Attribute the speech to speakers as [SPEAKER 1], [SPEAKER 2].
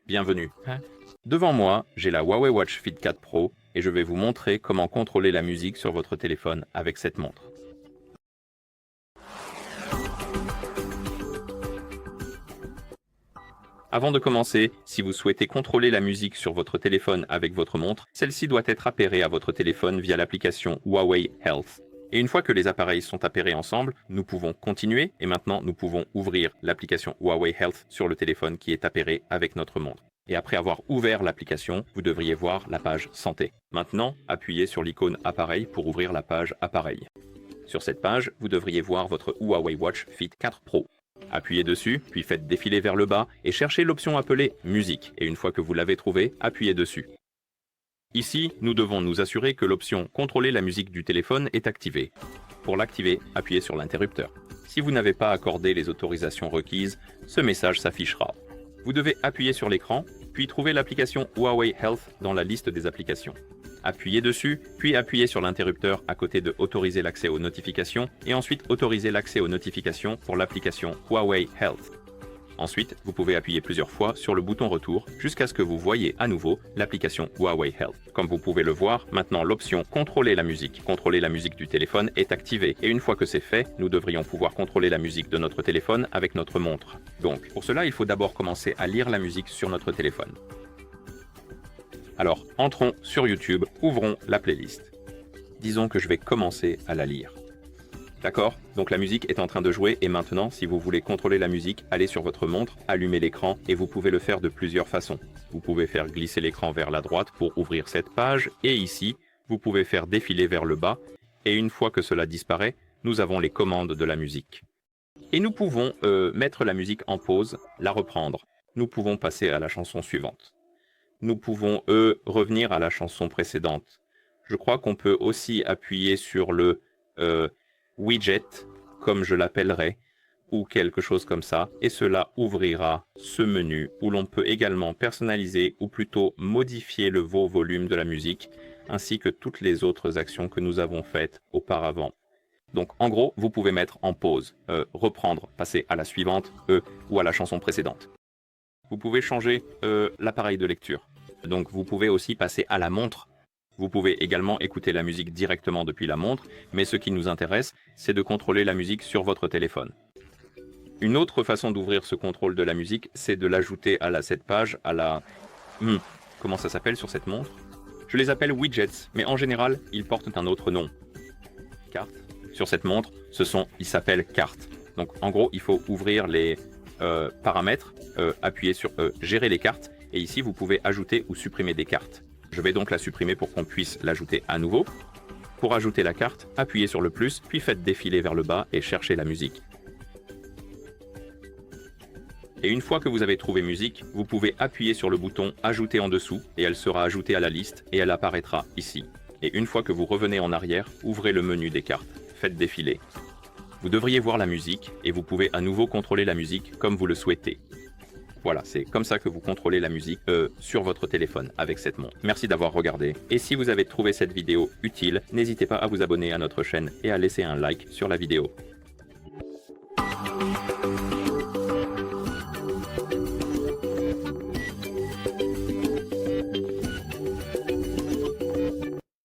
[SPEAKER 1] Bienvenue. Devant moi, j'ai la Huawei Watch Fit 4 Pro et je vais vous montrer comment contrôler la musique sur votre téléphone avec cette montre. Avant de commencer, si vous souhaitez contrôler la musique sur votre téléphone avec votre montre, celle-ci doit être appairée à votre téléphone via l'application Huawei Health. Et une fois que les appareils sont appairés ensemble, nous pouvons continuer et maintenant nous pouvons ouvrir l'application Huawei Health sur le téléphone qui est appairé avec notre montre. Et après avoir ouvert l'application, vous devriez voir la page Santé. Maintenant, appuyez sur l'icône Appareil pour ouvrir la page Appareil. Sur cette page, vous devriez voir votre Huawei Watch Fit 4 Pro. Appuyez dessus, puis faites défiler vers le bas et cherchez l'option appelée Musique. Et une fois que vous l'avez trouvée, appuyez dessus. Ici, nous devons nous assurer que l'option Contrôler la musique du téléphone est activée. Pour l'activer, appuyez sur l'interrupteur. Si vous n'avez pas accordé les autorisations requises, ce message s'affichera. Vous devez appuyer sur l'écran, puis trouver l'application Huawei Health dans la liste des applications. Appuyez dessus, puis appuyez sur l'interrupteur à côté de Autoriser l'accès aux notifications et ensuite autoriser l'accès aux notifications pour l'application Huawei Health. Ensuite, vous pouvez appuyer plusieurs fois sur le bouton Retour jusqu'à ce que vous voyez à nouveau l'application Huawei Health. Comme vous pouvez le voir, maintenant l'option Contrôler la musique du téléphone est activée. Et une fois que c'est fait, nous devrions pouvoir contrôler la musique de notre téléphone avec notre montre. Donc, pour cela, il faut d'abord commencer à lire la musique sur notre téléphone. Alors, entrons sur YouTube, ouvrons la playlist. Disons que je vais commencer à la lire. D'accord? Donc la musique est en train de jouer et maintenant, si vous voulez contrôler la musique, allez sur votre montre, allumez l'écran et vous pouvez le faire de plusieurs façons. Vous pouvez faire glisser l'écran vers la droite pour ouvrir cette page et ici, vous pouvez faire défiler vers le bas et une fois que cela disparaît, nous avons les commandes de la musique. Et nous pouvons mettre la musique en pause, la reprendre. Nous pouvons passer à la chanson suivante. Nous pouvons revenir à la chanson précédente. Je crois qu'on peut aussi appuyer sur le widget, comme je l'appellerai, ou quelque chose comme ça, et cela ouvrira ce menu où l'on peut également personnaliser ou plutôt modifier le volume de la musique, ainsi que toutes les autres actions que nous avons faites auparavant. Donc en gros, vous pouvez mettre en pause, reprendre, passer à la suivante, ou à la chanson précédente. Vous pouvez changer l'appareil de lecture. Donc vous pouvez aussi passer à la montre. Vous pouvez également écouter la musique directement depuis la montre, mais ce qui nous intéresse, c'est de contrôler la musique sur votre téléphone. Une autre façon d'ouvrir ce contrôle de la musique, c'est de l'ajouter à cette page, à la... comment ça s'appelle sur cette montre? Je les appelle widgets, mais en général, ils portent un autre nom. Cartes. Sur cette montre, ils s'appellent cartes. Donc en gros, il faut ouvrir les paramètres, appuyer sur Gérer les cartes, et ici vous pouvez ajouter ou supprimer des cartes. Je vais donc la supprimer pour qu'on puisse l'ajouter à nouveau. Pour ajouter la carte, appuyez sur le plus, puis faites défiler vers le bas et cherchez la musique. Et une fois que vous avez trouvé musique, vous pouvez appuyer sur le bouton Ajouter en dessous et elle sera ajoutée à la liste et elle apparaîtra ici. Et une fois que vous revenez en arrière, ouvrez le menu des cartes. Faites défiler. Vous devriez voir la musique et vous pouvez à nouveau contrôler la musique comme vous le souhaitez. Voilà, c'est comme ça que vous contrôlez la musique sur votre téléphone avec cette montre. Merci d'avoir regardé. Et si vous avez trouvé cette vidéo utile, n'hésitez pas à vous abonner à notre chaîne et à laisser un like sur la vidéo.